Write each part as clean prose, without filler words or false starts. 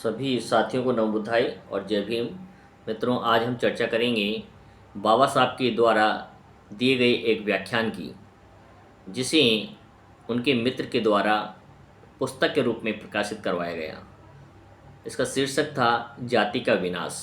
सभी साथियों को नमो बुद्धाय और जय भीम। मित्रों, आज हम चर्चा करेंगे बाबा साहब के द्वारा दिए गए एक व्याख्यान की, जिसे उनके मित्र के द्वारा पुस्तक के रूप में प्रकाशित करवाया गया। इसका शीर्षक था जाति का विनाश।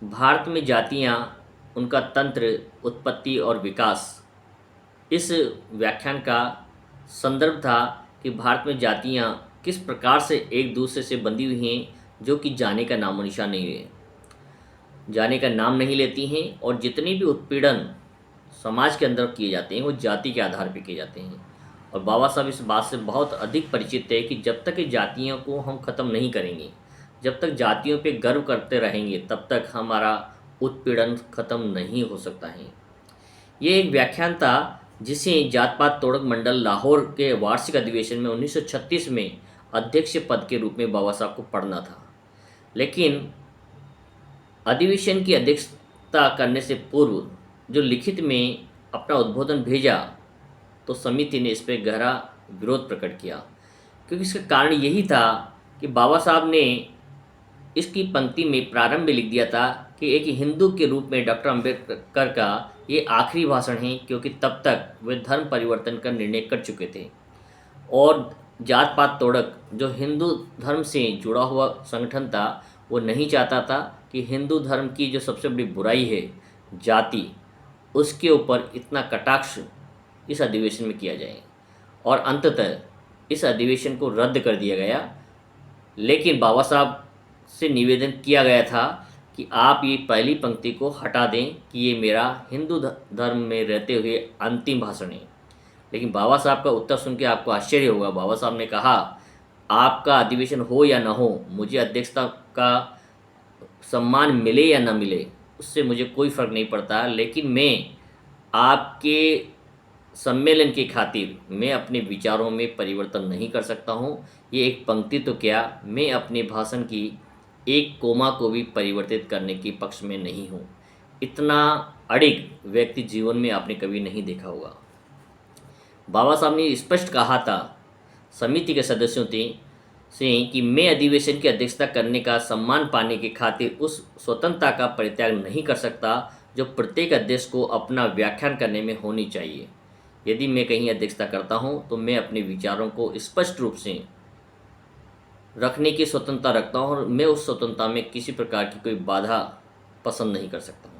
भारत में जातियाँ, उनका तंत्र, उत्पत्ति और विकास, इस व्याख्यान का संदर्भ था कि भारत में जातियाँ किस प्रकार से एक दूसरे से बंधी हुई हैं, जो कि जाने का नामो निशान नहीं है, जाने का नाम नहीं लेती हैं, और जितने भी उत्पीड़न समाज के अंदर किए जाते हैं वो जाति के आधार पर किए जाते हैं। और बाबा साहब इस बात से बहुत अधिक परिचित है कि जब तक जातियों को हम ख़त्म नहीं करेंगे, जब तक जातियों पे गर्व करते रहेंगे, तब तक हमारा उत्पीड़न ख़त्म नहीं हो सकता है। ये एक व्याख्यान था जिसे जात पात तोड़क मंडल लाहौर के वार्षिक अधिवेशन में 1936 में अध्यक्ष पद के रूप में बाबा साहब को पढ़ना था। लेकिन अधिवेशन की अध्यक्षता करने से पूर्व जो लिखित में अपना उद्बोधन भेजा, तो समिति ने इस पर गहरा विरोध प्रकट किया, क्योंकि इसका कारण यही था कि बाबा साहब ने इसकी पंक्ति में प्रारंभ में लिख दिया था कि एक हिंदू के रूप में डॉक्टर अम्बेडकर का ये आखिरी भाषण है, क्योंकि तब तक वे धर्म परिवर्तन का निर्णय कर चुके थे। और जात पात तोड़क, जो हिंदू धर्म से जुड़ा हुआ संगठन था, वो नहीं चाहता था कि हिंदू धर्म की जो सबसे बड़ी बुराई है जाति, उसके ऊपर इतना कटाक्ष इस अधिवेशन में किया जाए। और अंततः इस अधिवेशन को रद्द कर दिया गया। लेकिन बाबा साहब से निवेदन किया गया था कि आप ये पहली पंक्ति को हटा दें कि ये मेरा हिंदू धर्म में रहते हुए अंतिम भाषण है। लेकिन बाबा साहब का उत्तर सुन के आपको आश्चर्य होगा। बाबा साहब ने कहा, आपका अधिवेशन हो या ना हो, मुझे अध्यक्षता का सम्मान मिले या ना मिले, उससे मुझे कोई फ़र्क नहीं पड़ता, लेकिन मैं आपके सम्मेलन की खातिर मैं अपने विचारों में परिवर्तन नहीं कर सकता हूँ। ये एक पंक्ति तो क्या, मैं अपने भाषण की एक कोमा को भी परिवर्तित करने के पक्ष में नहीं हूँ। इतना अड़िग व्यक्ति जीवन में आपने कभी नहीं देखा होगा। बाबा साहब ने स्पष्ट कहा था समिति के सदस्यों से कि मैं अधिवेशन की अध्यक्षता करने का सम्मान पाने की खातिर उस स्वतंत्रता का परित्याग नहीं कर सकता जो प्रत्येक अध्यक्ष को अपना व्याख्यान करने में होनी चाहिए। यदि मैं कहीं अध्यक्षता करता हूं, तो मैं अपने विचारों को स्पष्ट रूप से रखने की स्वतंत्रता रखता हूं, और मैं उस स्वतंत्रता में किसी प्रकार की कोई बाधा पसंद नहीं कर सकता हूं।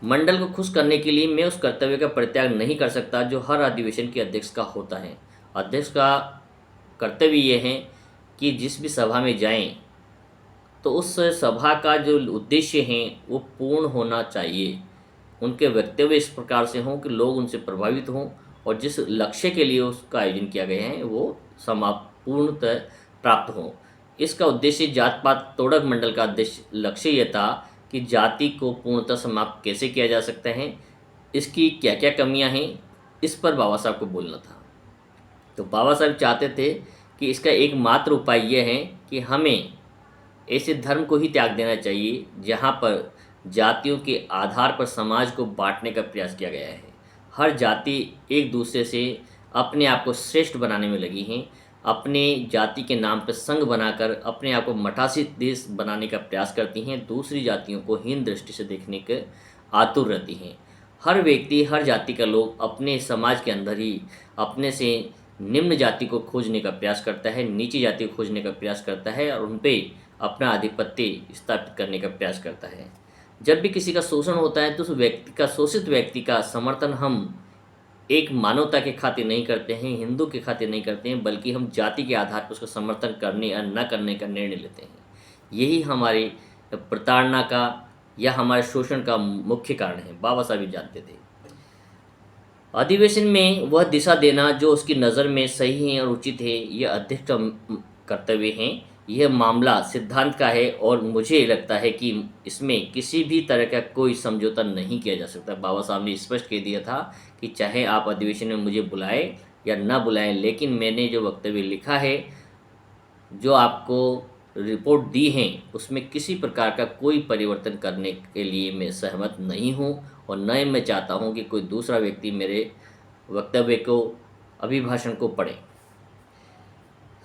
मंडल को खुश करने के लिए मैं उस कर्तव्य का परित्याग नहीं कर सकता जो हर अधिवेशन के अध्यक्ष का होता है। अध्यक्ष का कर्तव्य ये है कि जिस भी सभा में जाएं, तो उस सभा का जो उद्देश्य है वो पूर्ण होना चाहिए। उनके वक्तव्य इस प्रकार से हों कि लोग उनसे प्रभावित हों, और जिस लक्ष्य के लिए उसका आयोजन किया गया है वो पूर्णतः प्राप्त हो। इसका उद्देश्य जात पात तोड़क मंडल का लक्ष्य यह था कि जाति को पूर्णतः समाप्त कैसे किया जा सकता है, इसकी क्या क्या कमियां हैं, इस पर बाबा साहब को बोलना था। तो बाबा साहब चाहते थे कि इसका एकमात्र उपाय यह है कि हमें ऐसे धर्म को ही त्याग देना चाहिए जहाँ पर जातियों के आधार पर समाज को बांटने का प्रयास किया गया है। हर जाति एक दूसरे से अपने आप को श्रेष्ठ बनाने में लगी हैं, अपने जाति के नाम पर संघ बनाकर अपने आप को मठासी देश बनाने का प्रयास करती हैं, दूसरी जातियों को हीन दृष्टि से देखने के आतुर रहती हैं। हर व्यक्ति, हर जाति का लोग अपने समाज के अंदर ही अपने से निम्न जाति को खोजने का प्रयास करता है, नीची जाति को खोजने का प्रयास करता है, और उन पर अपना आधिपत्य स्थापित करने का प्रयास करता है। जब भी किसी का शोषण होता है तो उस व्यक्ति का, शोषित व्यक्ति का समर्थन हम एक मानवता के खातिर नहीं करते हैं, हिंदू के खातिर नहीं करते हैं, बल्कि हम जाति के आधार पर उसका समर्थन करने या न करने का निर्णय लेते हैं। यही हमारे प्रताड़ना का या हमारे शोषण का मुख्य कारण है। बाबा साहब भी जानते थे। अधिवेशन में वह दिशा देना जो उसकी नज़र में सही है और उचित है, यह अध्यक्ष का कर्तव्य है। यह मामला सिद्धांत का है, और मुझे लगता है कि इसमें किसी भी तरह का कोई समझौता नहीं किया जा सकता। बाबा साहब ने स्पष्ट कह दिया था कि चाहे आप अधिवेशन में मुझे बुलाएं या ना बुलाएं, लेकिन मैंने जो वक्तव्य लिखा है, जो आपको रिपोर्ट दी है, उसमें किसी प्रकार का कोई परिवर्तन करने के लिए मैं सहमत नहीं हूं, और न मैं चाहता हूं कि कोई दूसरा व्यक्ति मेरे वक्तव्य को, अभिभाषण को पढ़े।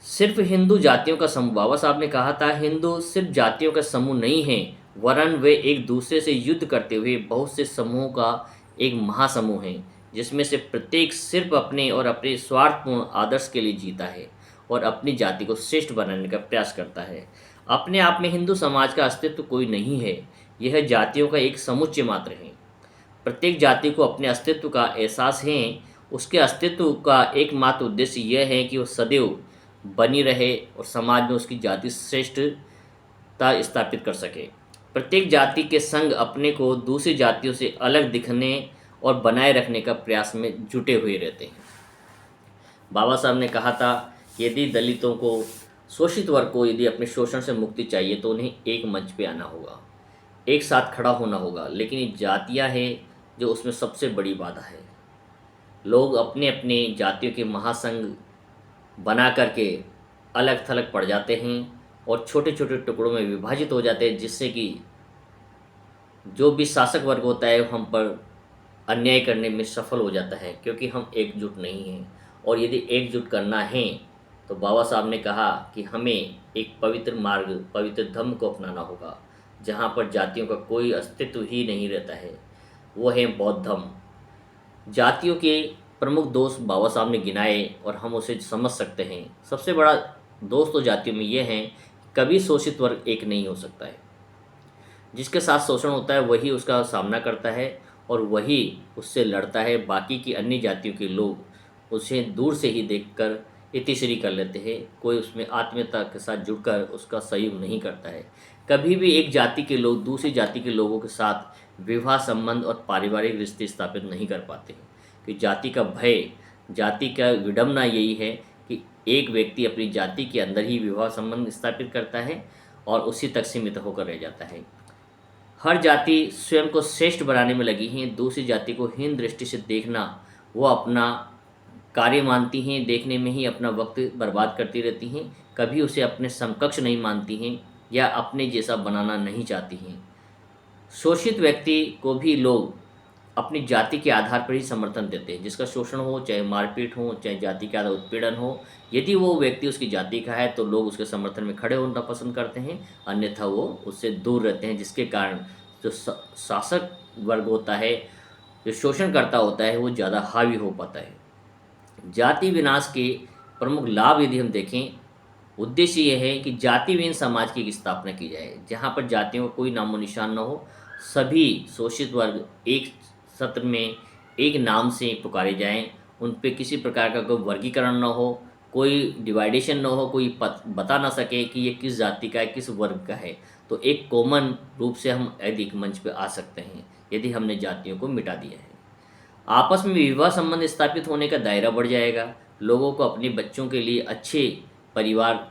सिर्फ हिंदू जातियों का समूह, बाबा साहब ने कहा था, हिंदू सिर्फ जातियों का समूह नहीं है, वरन वे एक दूसरे से युद्ध करते हुए बहुत से समूहों का एक महासमूह है, जिसमें से प्रत्येक सिर्फ अपने और अपने स्वार्थपूर्ण आदर्श के लिए जीता है और अपनी जाति को श्रेष्ठ बनाने का प्रयास करता है। अपने आप में हिंदू समाज का अस्तित्व कोई नहीं है, यह जातियों का एक समुच्चय मात्र है। प्रत्येक जाति को अपने अस्तित्व का एहसास है। उसके अस्तित्व का एकमात्र उद्देश्य यह है कि वह सदैव बनी रहे और समाज में उसकी जाति श्रेष्ठता स्थापित कर सके। प्रत्येक जाति के संग अपने को दूसरी जातियों से अलग दिखने और बनाए रखने का प्रयास में जुटे हुए रहते हैं। बाबा साहब ने कहा था, यदि दलितों को, शोषित वर्ग को यदि अपने शोषण से मुक्ति चाहिए तो उन्हें एक मंच पे आना होगा, एक साथ खड़ा होना होगा। लेकिन ये जातियाँ हैं जो उसमें सबसे बड़ी बाधा है। लोग अपने अपने जातियों के महासंघ बना करके अलग थलग पड़ जाते हैं और छोटे छोटे टुकड़ों में विभाजित हो जाते हैं, जिससे कि जो भी शासक वर्ग होता है हम पर अन्याय करने में सफल हो जाता है, क्योंकि हम एकजुट नहीं हैं। और यदि एकजुट करना है तो बाबा साहब ने कहा कि हमें एक पवित्र मार्ग, पवित्र धम्म को अपनाना होगा, जहाँ पर जातियों का कोई अस्तित्व ही नहीं रहता है, वो है बौद्ध धम्म। जातियों के प्रमुख दोष बाबा साहब ने गिनाए और हम उसे समझ सकते हैं। सबसे बड़ा दोष तो जातियों में ये है, कभी शोषित वर्ग एक नहीं हो सकता है। जिसके साथ शोषण होता है वही उसका सामना करता है और वही उससे लड़ता है। बाकी की अन्य जातियों के लोग उसे दूर से ही देखकर इतिश्री कर लेते हैं, कोई उसमें आत्मीयता के साथ जुड़कर उसका सहयोग नहीं करता है। कभी भी एक जाति के लोग दूसरी जाति के लोगों के साथ विवाह संबंध और पारिवारिक रिश्ते स्थापित नहीं कर पाते हैं, कि जाति का भय, जाति का विडंबना यही है कि एक व्यक्ति अपनी जाति के अंदर ही विवाह संबंध स्थापित करता है और उसी तक सीमित होकर रह जाता है। हर जाति स्वयं को श्रेष्ठ बनाने में लगी हैं, दूसरी जाति को हीन दृष्टि से देखना वो अपना कार्य मानती हैं, देखने में ही अपना वक्त बर्बाद करती रहती हैं, कभी उसे अपने समकक्ष नहीं मानती हैं या अपने जैसा बनाना नहीं चाहती हैं। शोषित व्यक्ति को भी लोग अपनी जाति के आधार पर ही समर्थन देते हैं, जिसका शोषण हो, चाहे मारपीट हो, चाहे जाति के आधार उत्पीड़न हो, यदि वो व्यक्ति उसकी जाति का है तो लोग उसके समर्थन में खड़े होना पसंद करते हैं, अन्यथा वो उससे दूर रहते हैं, जिसके कारण जो शासक वर्ग होता है, जो शोषणकर्ता होता है, वो ज़्यादा हावी हो पाता है। जाति विनाश के प्रमुख लाभ यदि हम देखें, उद्देश्य यह है कि जातिविहीन समाज की स्थापना की जाए, जहाँ पर जातियों का कोई नामो निशान न हो, सभी शोषित वर्ग एक सत्र में एक नाम से पुकारे जाएं, उन पे किसी प्रकार का कोई वर्गीकरण न हो, कोई डिवाइडेशन न हो, कोई बता ना सके कि ये किस जाति का है, किस वर्ग का है। तो एक कॉमन रूप से हम एक मंच पे आ सकते हैं यदि हमने जातियों को मिटा दिया है। आपस में विवाह संबंध स्थापित होने का दायरा बढ़ जाएगा, लोगों को अपने बच्चों के लिए अच्छे परिवार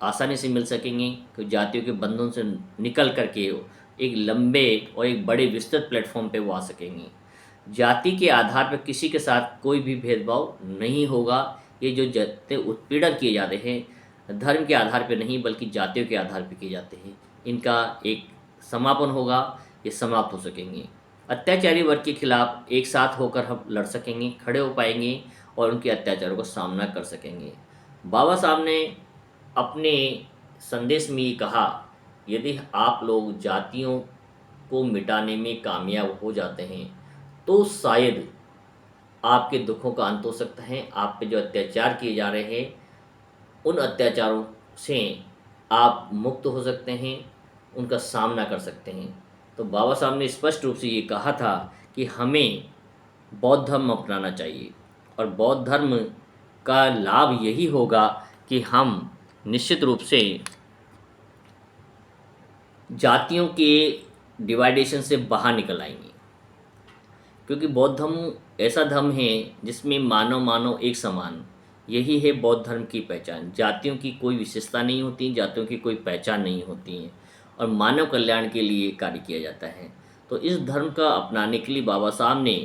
आसानी से मिल सकेंगे, कि जातियों के बंधन से निकल करके एक लंबे और एक बड़े विस्तृत प्लेटफॉर्म पे वो आ सकेंगे। जाति के आधार पर किसी के साथ कोई भी भेदभाव नहीं होगा। ये जो जितने उत्पीड़न किए जाते हैं, धर्म के आधार पर नहीं बल्कि जातियों के आधार पर किए जाते हैं, इनका एक समापन होगा, ये समाप्त हो सकेंगे। अत्याचारी वर्ग के खिलाफ एक साथ होकर हम लड़ सकेंगे, खड़े हो पाएंगे और उनके अत्याचारों का सामना कर सकेंगे। बाबा साहब ने अपने संदेश में ये कहा, यदि आप लोग जातियों को मिटाने में कामयाब हो जाते हैं तो शायद आपके दुखों का अंत हो सकता है। आप पे जो अत्याचार किए जा रहे हैं उन अत्याचारों से आप मुक्त हो सकते हैं, उनका सामना कर सकते हैं। तो बाबा साहब ने स्पष्ट रूप से ये कहा था कि हमें बौद्ध धर्म अपनाना चाहिए और बौद्ध धर्म का लाभ यही होगा कि हम निश्चित रूप से जातियों के डिवाइडेशन से बाहर निकल आएंगे, क्योंकि बौद्ध धर्म ऐसा धर्म है जिसमें मानव मानव एक समान, यही है बौद्ध धर्म की पहचान। जातियों की कोई विशेषता नहीं होती, जातियों की कोई पहचान नहीं होती है और मानव कल्याण के लिए कार्य किया जाता है। तो इस धर्म का अपनाने के लिए बाबा साहब ने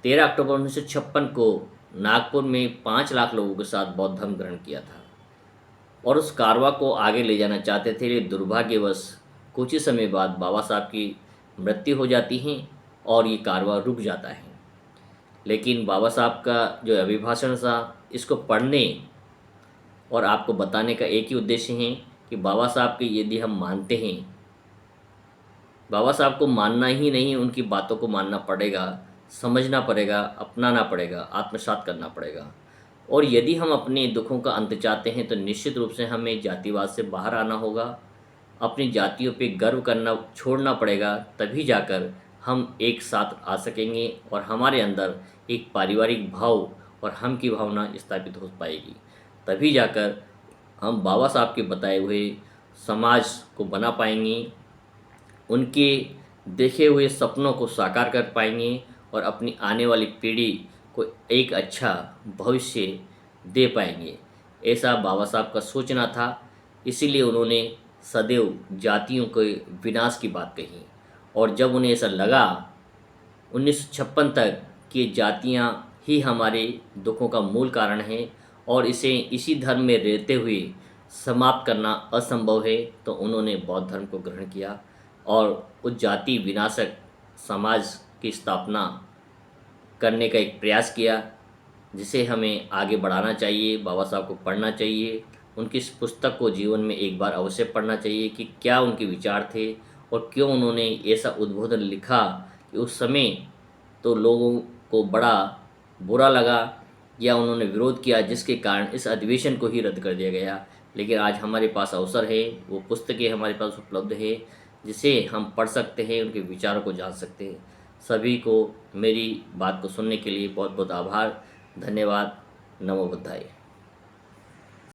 13 अक्टूबर 1956 को नागपुर में 5 लाख लोगों के साथ बौद्ध धर्म ग्रहण किया था और उस कारवा को आगे ले जाना चाहते थे। लेकिन दुर्भाग्यवश कुछ ही समय बाद बाबा साहब की मृत्यु हो जाती है और ये कारवा रुक जाता है। लेकिन बाबा साहब का जो अभिभाषण था, इसको पढ़ने और आपको बताने का एक ही उद्देश्य है कि बाबा साहब के यदि हम मानते हैं, बाबा साहब को मानना ही नहीं, उनकी बातों को मानना पड़ेगा, समझना पड़ेगा, अपनाना पड़ेगा, आत्मसात करना पड़ेगा। और यदि हम अपने दुखों का अंत चाहते हैं तो निश्चित रूप से हमें जातिवाद से बाहर आना होगा, अपनी जातियों पे गर्व करना छोड़ना पड़ेगा, तभी जाकर हम एक साथ आ सकेंगे और हमारे अंदर एक पारिवारिक भाव और हम की भावना स्थापित हो पाएगी। तभी जाकर हम बाबा साहब के बताए हुए समाज को बना पाएंगे, उनके देखे हुए सपनों को साकार कर पाएंगे और अपनी आने वाली पीढ़ी को एक अच्छा भविष्य दे पाएंगे। ऐसा बाबा साहब का सोचना था, इसीलिए उन्होंने सदैव जातियों के विनाश की बात कही। और जब उन्हें ऐसा लगा 1956 तक कि जातियां ही हमारे दुखों का मूल कारण है और इसे इसी धर्म में रहते हुए समाप्त करना असंभव है, तो उन्होंने बौद्ध धर्म को ग्रहण किया और उस जाति विनाशक समाज की स्थापना करने का एक प्रयास किया, जिसे हमें आगे बढ़ाना चाहिए। बाबा साहब को पढ़ना चाहिए, उनकी इस पुस्तक को जीवन में एक बार अवश्य पढ़ना चाहिए कि क्या उनके विचार थे और क्यों उन्होंने ऐसा उद्बोधन लिखा कि उस समय तो लोगों को बड़ा बुरा लगा या उन्होंने विरोध किया, जिसके कारण इस अधिवेशन को ही रद्द कर दिया गया। लेकिन आज हमारे पास अवसर है, वो पुस्तकें हमारे पास उपलब्ध है, जिसे हम पढ़ सकते हैं, उनके विचारों को जान सकते हैं। सभी को मेरी बात को सुनने के लिए बहुत बहुत आभार, धन्यवाद। नमो बुद्धाय।